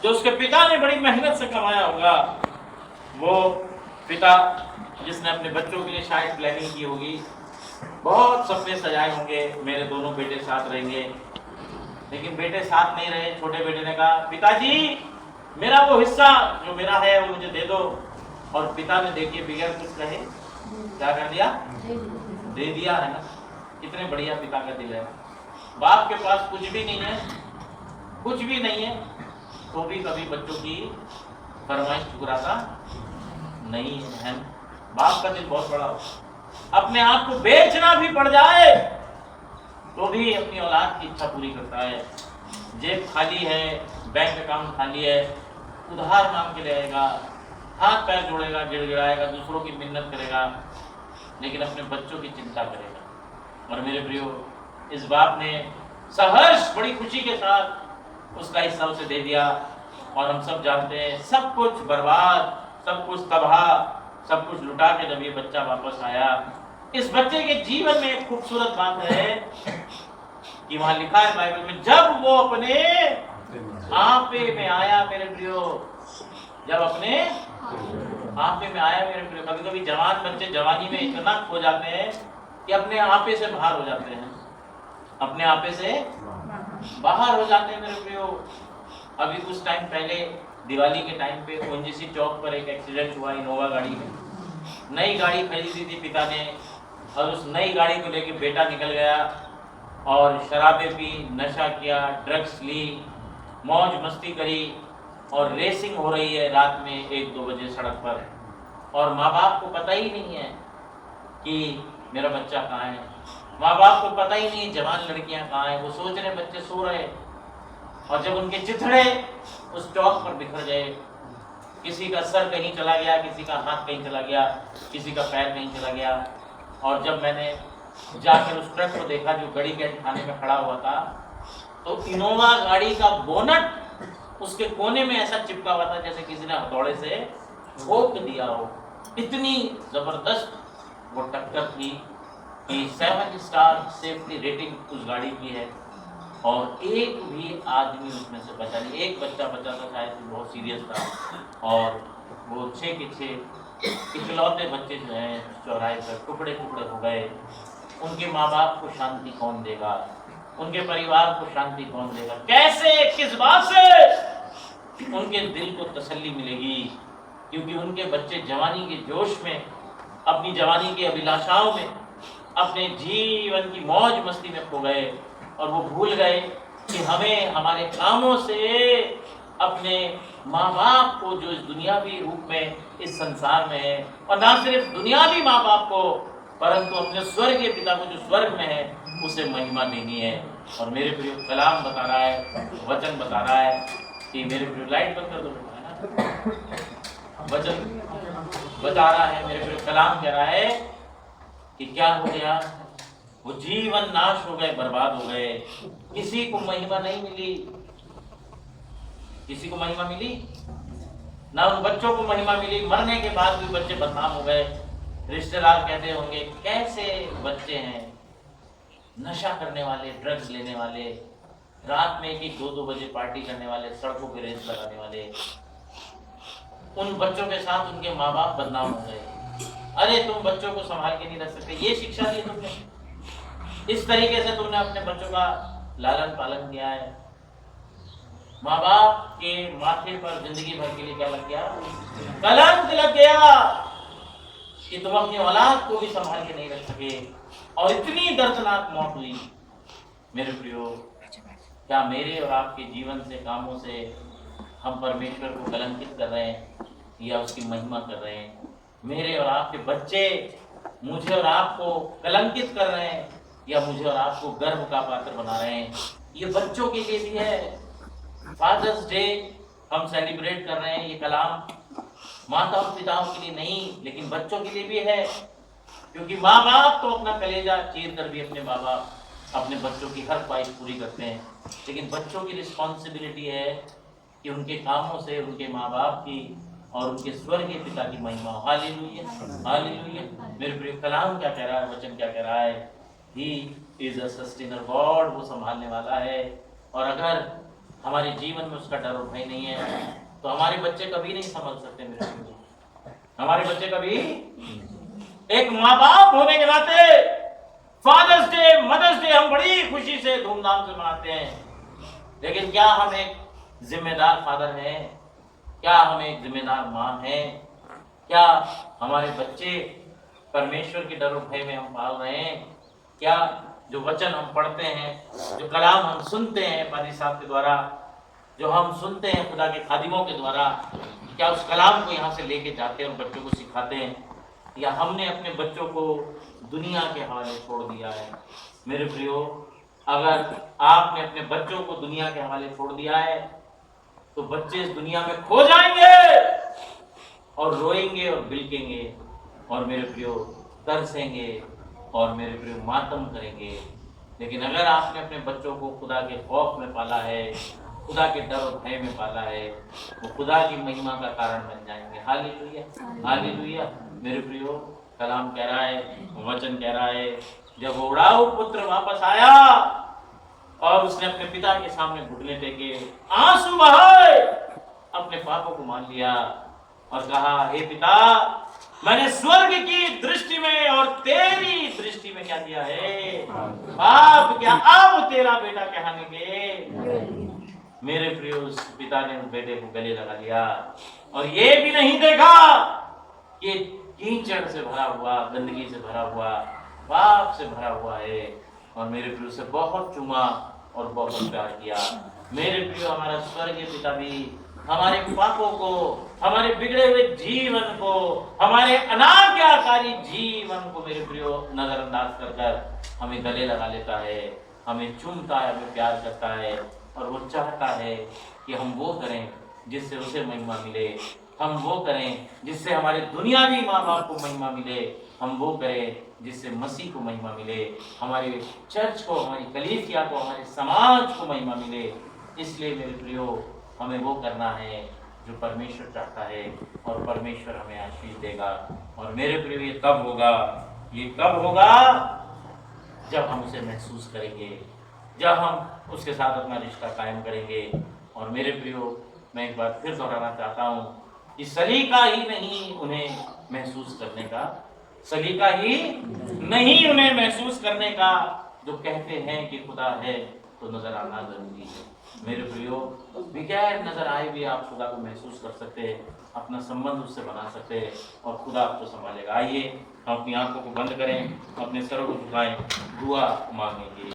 जो उसके पिता ने बड़ी मेहनत से कमाया होगा, वो पिता जिसने अपने बच्चों के लिए शायद प्लानिंग की होगी, बहुत सपने सजाए होंगे, मेरे दोनों बेटे साथ रहेंगे, लेकिन बेटे साथ नहीं रहे। छोटे बेटे ने कहा, पिताजी मेरा वो हिस्सा जो मेरा है वो मुझे दे दो। और पिता ने देखिए बगैर कुछ कहे क्या कर दिया, दे दिया। है ना, कितने बढ़िया पिता का दिल है। बाप के पास कुछ भी नहीं है, कुछ भी नहीं है, तो भी कभी बच्चों की फरमाइश ठुकराता नहीं है। बाप का दिल बहुत बड़ा हो। अपने आप को बेचना भी पड़ जाए तो भी अपनी औलाद की इच्छा पूरी करता है। जेब खाली है, बैंक अकाउंट खाली है, उधार मांग के ले आएगा, हाथ पैर जोड़ेगा, गिड़गिड़ाएगा, दूसरों की मिन्नत करेगा, लेकिन अपने बच्चों की चिंता करेगा। और मेरे प्रियो, इस बाप ने सहर्ष बड़ी खुशी के साथ उसका हिस्सा उसे दे दिया। और हम सब जानते हैं, सब कुछ बर्बाद, सब कुछ तबाह, सब कुछ लुटा के जब ये बच्चा वापस आया, इस बच्चे के जीवन में एक खूबसूरत बात है कि वहां लिखा है बाइबल में, जब वो अपने आपे में आया। मेरे प्रियो, जब अपने आपे में आया मेरे प्रियो, कभी कभी जवान बच्चे जवानी में इतना खो जाते हैं कि अपने आपे से बाहर हो जाते हैं, अपने आपे से बाहर हो जाते हैं। मेरे प्रियो, अभी कुछ टाइम पहले दिवाली के टाइम पे ओएनजीसी चौक पर एक एक्सीडेंट हुआ इनोवा गाड़ी में। नई गाड़ी खरीदी थी पिता ने, और उस नई गाड़ी को लेके बेटा निकल गया और शराबें पी, नशा किया, ड्रग्स ली, मौज मस्ती करी, और रेसिंग हो रही है रात में 1-2 बजे सड़क पर। और माँ बाप को पता ही नहीं है कि मेरा बच्चा कहाँ है, माँ बाप को पता ही नहीं है जवान लड़कियां कहाँ हैं। वो सोच रहे बच्चे सो रहे, और जब उनके चिथड़े उस चौक पर बिखर गए, किसी का सर कहीं चला गया, किसी का हाथ कहीं चला गया, किसी का पैर कहीं चला गया। और जब मैंने जाकर उस ट्रक को देखा जो गड़ी के थाने में खड़ा हुआ था, तो इनोवा गाड़ी का बोनट उसके कोने में ऐसा चिपका हुआ था जैसे किसी ने हथौड़े से ठोक दिया हो। इतनी जबरदस्त वो टक्कर थी कि 7 स्टार सेफ्टी रेटिंग उस गाड़ी की है, और एक भी आदमी उसमें से बचा नहीं। एक बच्चा बचा था, शायद बहुत सीरियस था, और वो 6 के 6 इकलौते बच्चे जो हैं चौराहे पर टुकड़े टुकड़े हो गए। उनके माँ बाप को शांति कौन देगा, उनके परिवार को शांति कौन देगा, कैसे, किस बात से उनके दिल को तसल्ली मिलेगी? क्योंकि उनके बच्चे जवानी के जोश में, अपनी जवानी की अभिलाषाओं में, अपने जीवन की मौज मस्ती में खो गए, और वो भूल गए कि हमें हमारे कामों से अपने माँ बाप को जो इस दुनियावी रूप में इस संसार में है, और ना सिर्फ दुनियावी माँ बाप को, परंतु अपने स्वर्गीय पिता को जो स्वर्ग में है उसे महिमा देनी है। और मेरे प्रिय, कलाम बता रहा है, वचन बता रहा है कि मेरे प्रिय, लाइट बंद कर दो है ना, वचन बता रहा है, मेरे प्रिय, कलाम कह रहा है कि क्या हो गया, वो जीवन नाश हो गए, बर्बाद हो गए, किसी को महिमा नहीं मिली। किसी को महिमा मिली ना, उन बच्चों को महिमा मिली। मरने के बाद भी बच्चे बदनाम हो गए। रिश्तेदार कहते होंगे, कैसे बच्चे हैं, नशा करने वाले, ड्रग्स लेने वाले, रात में 1-2 बजे पार्टी करने वाले, सड़कों पे रेस लगाने वाले। उन बच्चों के साथ उनके माँ बाप बदनाम हो गए। अरे तुम बच्चों को संभाल के नहीं रख सकते, ये शिक्षा दी तुमने, इस तरीके से तुमने अपने बच्चों का लालन पालन किया है। माँ बाप के माथे पर जिंदगी भर के लिए क्या लग गया, कलंक लग गया कि तुम अपनी औलाद को भी संभाल के नहीं रख सके, और इतनी दर्दनाक मौत हुई। मेरे प्रियो, क्या मेरे और आपके जीवन से, कामों से हम परमेश्वर को कलंकित कर रहे हैं या उसकी महिमा कर रहे हैं? मेरे और आपके बच्चे मुझे और आपको कलंकित कर रहे हैं या मुझे और आपको गर्व का पात्र बना रहे हैं? ये बच्चों के लिए भी है। फादर्स डे हम सेलिब्रेट कर रहे हैं, ये कलाम माता और पिताओं के लिए नहीं, लेकिन बच्चों के लिए भी है। क्योंकि माँ बाप तो अपना कलेजा चीर कर भी अपने माँ बाप अपने बच्चों की हर ख्वाहिश पूरी करते हैं, लेकिन बच्चों की रिस्पॉन्सिबिलिटी है कि उनके कामों से उनके माँ बाप की और उनके स्वर्गीय पिता की महिमा। Hallelujah, hallelujah. मेरे प्रिय, कलाम क्या कह रहा है, वचन क्या कह रहा है? He is a sustainer God, वो संभालने वाला है। और अगर हमारे जीवन में उसका डर और भय नहीं है, तो हमारे बच्चे कभी नहीं संभल सकते मेरे भाई। हमारे बच्चे कभी, एक माँ बाप होने के नाते फादर्स डे, मदर्स डे हम बड़ी खुशी से धूमधाम से मनाते हैं, लेकिन क्या हम एक जिम्मेदार फादर हैं? क्या हम एक जिम्मेदार माँ हैं? क्या हमारे बच्चे परमेश्वर के डर और भय में हम पाल रहे हैं? क्या जो वचन हम पढ़ते हैं, जो कलाम हम सुनते हैं पादी साहब के द्वारा, जो हम सुनते हैं खुदा के खादिमों के द्वारा, क्या उस कलाम को यहाँ से लेके जाते हैं और बच्चों को सिखाते हैं, या हमने अपने बच्चों को दुनिया के हवाले छोड़ दिया है? मेरे प्रियो, अगर आपने अपने बच्चों को दुनिया के हवाले छोड़ दिया है तो बच्चे इस दुनिया में खो जाएंगे और रोएंगे और बिलकेंगे और मेरे प्रियो तरसेंगे और मेरे प्रियो मातम करेंगे। लेकिन अगर आपने अपने बच्चों को खुदा के खौफ में पाला है, खुदा के डर और भय में पाला है, वो खुदा की महिमा का कारण बन जाएंगे। Hallelujah, hallelujah. मेरे प्रियो, कलाम कह रहा है, वचन कह रहा है, जब वो उड़ाऊ पुत्र वापस आया और उसने अपने पिता के सामने घुटने टेके, आंसू बहाए, अपने पापों को मान लिया और कहा, हे पिता, मैंने स्वर्ग की दृष्टि में और तेरी दृष्टि में क्या किया है? पाप किया। अब तेरा बेटा कहने मेरे प्रिय, उस पिता ने उस बेटे को गले लगा लिया और ये भी नहीं देखा कि कीचड़ से भरा हुआ, गंदगी से भरा हुआ, पाप से भरा हुआ है, और मेरे प्रिय से बहुत चूमा और बहुत प्यार किया। मेरे प्रिय, हमारा स्वर्गीय पिता भी हमारे पापों को, हमारे बिगड़े हुए जीवन को, हमारे अनाज्ञाकारी जीवन को मेरे प्रियो नजरअंदाज कर कर हमें गले लगा लेता है, हमें चूमता है, हमें प्यार करता है, और वो चाहता है कि हम वो करें जिससे उसे महिमा मिले, हम वो करें जिससे हमारे दुनियावी माँ बाप को महिमा मिले, हम वो करें जिससे मसीह को महिमा मिले, हमारे चर्च को, हमारी कलीसिया को, हमारे समाज को महिमा मिले। इसलिए मेरे प्रियो, हमें वो करना है जो परमेश्वर चाहता है, और परमेश्वर हमें आशीष देगा। और मेरे प्रियो, ये कब होगा? ये कब होगा? जब हम उसे महसूस करेंगे, जब हम उसके साथ अपना रिश्ता कायम करेंगे। और मेरे प्रियो, मैं एक बार फिर दोहराना चाहता हूँ कि सलीका ही नहीं उन्हें महसूस करने का, सलीका ही नहीं उन्हें महसूस करने का, जो कहते हैं कि खुदा है तो नजर आना जरूरी है। मेरे प्रियो, बगैर नजर आए भी आप खुदा को महसूस कर सकते हैं, अपना संबंध उससे बना सकते हैं, और खुदा आपको संभालेगा। आइए हम अपनी आंखों को बंद करें, अपने सरों को झुकाएं, दुआ मांगेंगे।